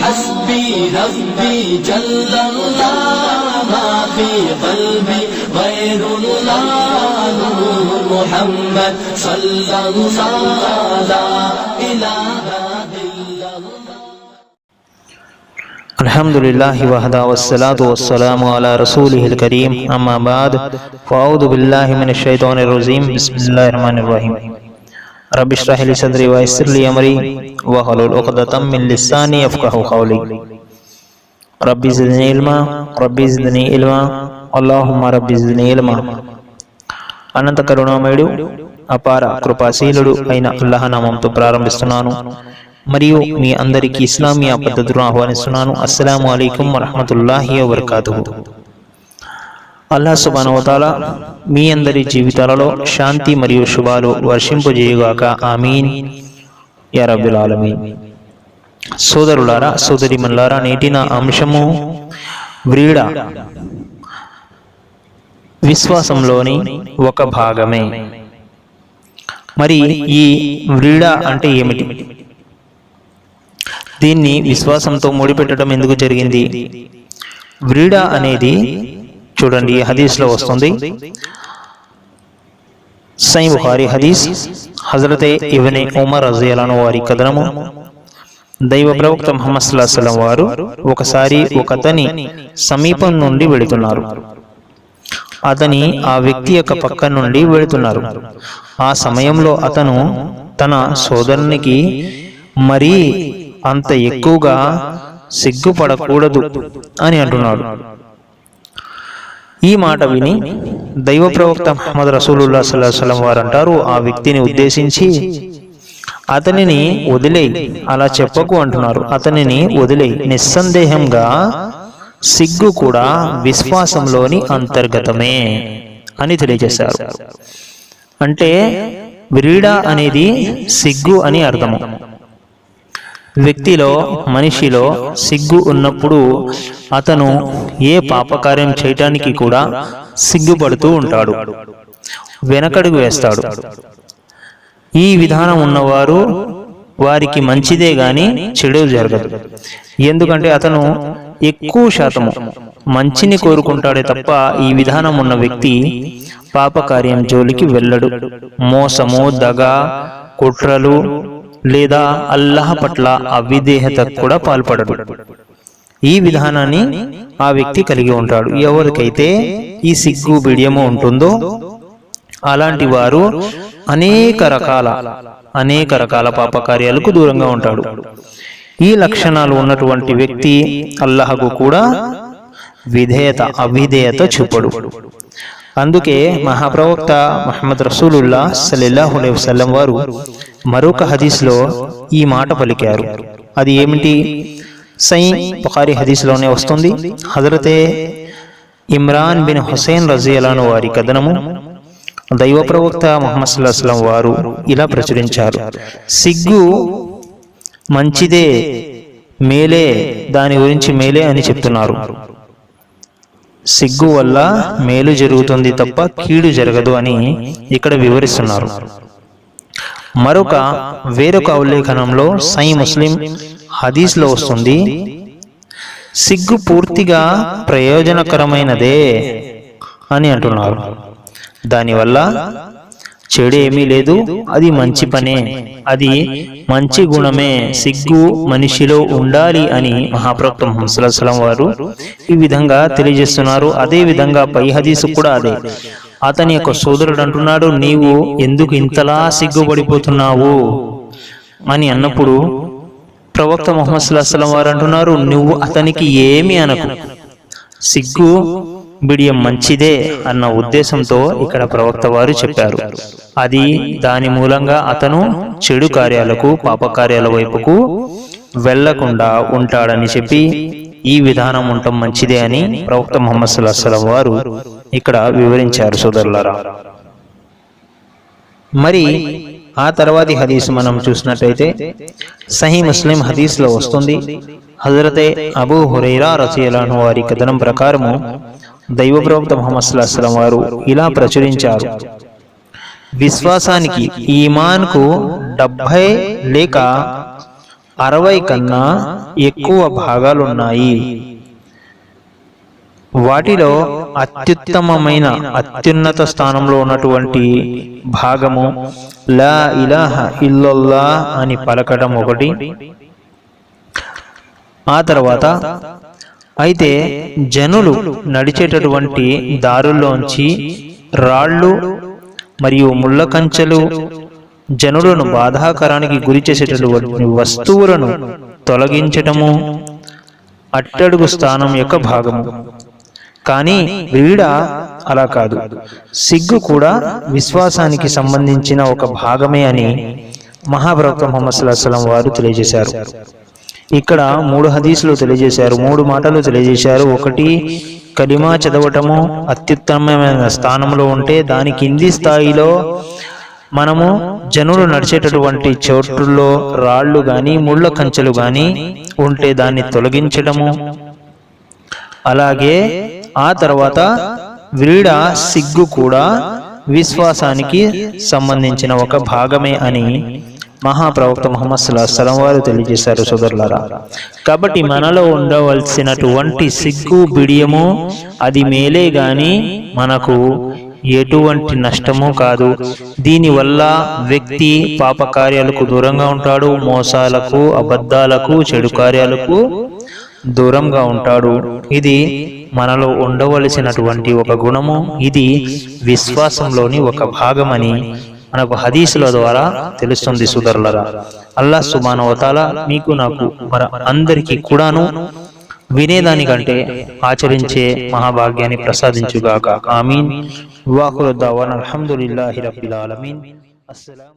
حسبي ربي جل الله ما في قلبي غير الله نور محمد صلى الله لا إله إلا الله. الحمد لله وحده والصلاة والسلام على رسوله الكريم أما بعد فأعوذ بالله من الشيطان الرجيم بسم الله الرحمن الرحيم رب اشرح لي صدري ويسر لي أمري واحلل عقدة من لساني يفقهوا قولي ربي زدني علما ربي زدني علما اللهم ربي زدني علما. అనంత కరుణామయుడు అపార కృపాశీలుడు అయిన అల్లాహ్ నామంతో ప్రారంభిస్తున్నాను మరియు మీ అందరికీ ఇస్లామీయ పద్ధతులను ఆహ్వానిస్తున్నాను. అస్సలాము అలైకుం వరహ్మతుల్లాహి వబరకాతుహు. అల్లాహ్ సుబ్హానహు వ తఆలా మీ అందరి జీవితాలలో శాంతి మరియు శుభాలు వర్షింపజేయుగాక. ఆమీన్ యా రబ్బిల్ ఆలమీన్. సోదరులారా, సోదరిమణులారా, నేటి నా అంశము వ్రీడ విశ్వాసంలోని ఒక భాగమే. మరి ఈ వ్రీడ అంటే ఏమిటి? దీన్ని విశ్వాసంతో ముడిపెట్టడం ఎందుకు జరిగింది? వ్రీడ అనేది చూడండి, హదీస్లో వస్తుంది. సహీహ్ బుఖారీ హదీస్, హజరతే ఇబ్నే ఉమర్ రజియల్లాహు అన్హు వారి కథనము. దైవ ప్రవక్త ముహమ్మద్ సల్లల్లాహు అలైహి వసల్లం వారు ఒకసారి ఒకతని సమీపం నుండి వెళుతున్నారు. అతని ఆ వ్యక్తి యొక్క పక్క నుండి వెళుతున్నారు. ఆ సమయంలో అతను తన సోదరునికి మరీ అంత ఎక్కువగా సిగ్గుపడకూడదు అని అంటున్నాడు. ఈ మాట విని దైవ ప్రవక్త ముహమ్మద్ రసూలుల్లాహి సల్లల్లాహు అలైహి వసల్లం వారు అంటారు, ఆ వ్యక్తిని ఉద్దేశించి, అతనిని వదిలేయ్, అలా చెప్పకు అంటున్నారు. అతనిని వదిలేయ్, నిస్సందేహంగా సిగ్గు కూడా విశ్వాసంలోని అంతర్గతమే అని తెలియజేశారు. అంటే వ్రీడ అనేది సిగ్గు అని అర్థము. వ్యక్తిలో, మనిషిలో సిగ్గు ఉన్నప్పుడు అతను ఏ పాపకార్యం చేయటానికి కూడా సిగ్గుపడుతూ ఉంటాడు, వెనకడుగు వేస్తాడు. ఈ విధానం ఉన్నవారు వారికి మంచిదే గాని చెడు జరగదు. ఎందుకంటే అతను ఎక్కువ శాతము మంచిని కోరుకుంటాడే తప్ప ఈ విధానం ఉన్న వ్యక్తి పాపకార్యం జోలికి వెళ్ళడు. మోసము, దగ, కుట్రలు లేదా అల్లాహ్ పట్ల అవిధేయత కూడా పాల్పడడు. ఈ విధానాన్ని ఆ వ్యక్తి కలిగి ఉంటాడు. ఎవరికైతే ఈ సిగ్గు బిడియము ఉంటుందో అలాంటి వారు అనేక రకాల పాపకార్యాలకు దూరంగా ఉంటాడు. ఈ లక్షణాలు ఉన్నటువంటి వ్యక్తి అల్లాహకు కూడా అవిధేయత చూపడు. అందుకే మహాప్రవక్త ముహమ్మద్ రసూలుల్లాహ్ సల్లల్లాహు అలైహి వసల్లం వారు మరొక హదీస్లో ఈ మాట పలికారు. అది ఏమిటి? సహీహ్ బుఖారీ హదీస్లోనే వస్తుంది. హజరతే ఇమ్రాన్ బిన్ హుసైన్ రజియల్లాహు అన్హు వారి కథనము. దైవ ప్రవక్త ముహమ్మద్ సల్లల్లాహు అలైహి వసల్లం వారు ఇలా ప్రచురించారు, సిగ్గు మంచిదే, మేలే, దాని గురించి మేలే అని చెప్తున్నారు. సిగ్గు వల్ల మేలు జరుగుతుంది తప్ప కీడు జరగదు అని ఇక్కడ వివరిస్తున్నారు. వేరొక ఉల్లేఖనంలో సహీహ్ ముస్లిం హదీస్లో వస్తుంది, సిగ్గు పూర్తిగా ప్రయోజనకరమైనదే అని అంటున్నారు. దానివల్ల చెడు ఏమీ లేదు, అది మంచి పనే, అది మంచి గుణమే. సిగ్గు మనిషిలో ఉండాలి అని మహాప్రవక్త ముహమ్మద్ సల్లల్లాహు అలైహి వసల్లం వారు ఈ విధంగా తెలియజేస్తున్నారు. అదే విధంగా పై హదీసు కూడా అదే. అతని యొక్క సోదరుడు అంటున్నాడు, నీవు ఎందుకు ఇంతలా సిగ్గుపడిపోతున్నావు అని అన్నప్పుడు ప్రవక్త ముహమ్మద్ సల్లల్లాహు అలైహి వసల్లం వారు అంటున్నారు, నువ్వు అతనికి ఏమి అనకు, సిగ్గు బిడియం మంచిదే అన్న ఉద్దేశంతో ఇక్కడ ప్రవక్త వారు చెప్పారు. అది దాని మూలంగా అతను చెడు కార్యాలకు, పాపకార్యాల వైపుకు వెళ్లకుండా ఉంటాడని చెప్పి ఈ విధానం ఉండటం మంచిదే అని ప్రవక్త ముహమ్మద్ సల్లల్లాహు అలైహి వసల్లం వారు ఇక్కడ వివరించారు. సోదరులారా, మరి ఆ తర్వాతి హదీస్ మనం చూసినట్లయితే సహీహ్ ముస్లిం హదీస్లో వస్తుంది. హజరతే అబూ హురైరా రజియల్లాహు అన్హు వారి కథనం ప్రకారము దైవ ప్రవక్త ముహమ్మద్ సల్లల్లాహు అలైహి వసల్లం వారు ఇలా ప్రచురించారు, విశ్వాసానికి, ఈమాన్కు 70 లేక 60 కన్నా ఎక్కువ భాగాలున్నాయి. వాటిలో అత్యుత్తమమైన అత్యున్నత స్థానంలో ఉన్నటువంటి భాగము లా ఇలాహా ఇల్లల్లాహ్ అని పలకడం ఒకటి. ఆ తర్వాత అయితే జనులు నడిచేటటువంటి దారుల్లోంచి రాళ్ళు మరియు ముళ్ళ కంచెలు, జనులను బాధాకరానికి గురి చేసేటటువంటి వస్తువులను తొలగించటము అట్టడుగు స్థానం యొక్క భాగము. కానీ వీడ అలా కాదు. సిగ్గు కూడా విశ్వాసానికి సంబంధించిన ఒక భాగమే అని మహాప్రవక్త ముహమ్మద్ సల్లల్లాహు అలైహి వసల్లం వారు తెలియజేశారు. ఇక్కడ 3 హదీసులు తెలియజేశారు, 3 మాటలు తెలియజేశారు. ఒకటి, కలిమా చదవటము అత్యుత్తమమైన స్థానంలో ఉంటే దాని కింది స్థాయిలో మనము జనులు నడిచేటటువంటి చోట్లలో రాళ్ళు గాని ముళ్ళ కంచెలు గాని ఉంటే దాన్ని తొలగించడము. అలాగే ఆ తర్వాత వీడ సిగ్గు కూడా విశ్వాసానికి సంబంధించిన ఒక భాగమే అని మహాప్రవక్త ముహమ్మద్ సల్లల్లాహు అలైహి వసల్లం వారు తెలియజేశారు. సోదరులారా, కాబట్టి మనలో ఉండవలసినటువంటి సిగ్గు బిడియము అది మేలే గాని మనకు ఎటువంటి నష్టము కాదు. దీనివల్ల వ్యక్తి పాపకార్యాలకు దూరంగా ఉంటాడు, మోసాలకు, అబద్ధాలకు, చెడు కార్యాలకు దూరంగా ఉంటాడు. ఇది మనలో ఉండవలసినటువంటి ఒక గుణము. ఇది విశ్వాసంలోని ఒక భాగమని మనకు హదీసుల ద్వారా తెలుస్తుంది. సోదరులారా, అల్లాహ్ సుబ్హానహు వ తఆలా మీకు నాకు మన అందరికీ కూడాను వినేదానికంటే ఆచరించే మహాభాగ్యాన్ని ప్రసాదించుగాక. ఆమీన్. వాఖిరు దఅవానా అల్హమ్దులిల్లాహి రబ్బిల్ ఆలమీన్. అస్సలాము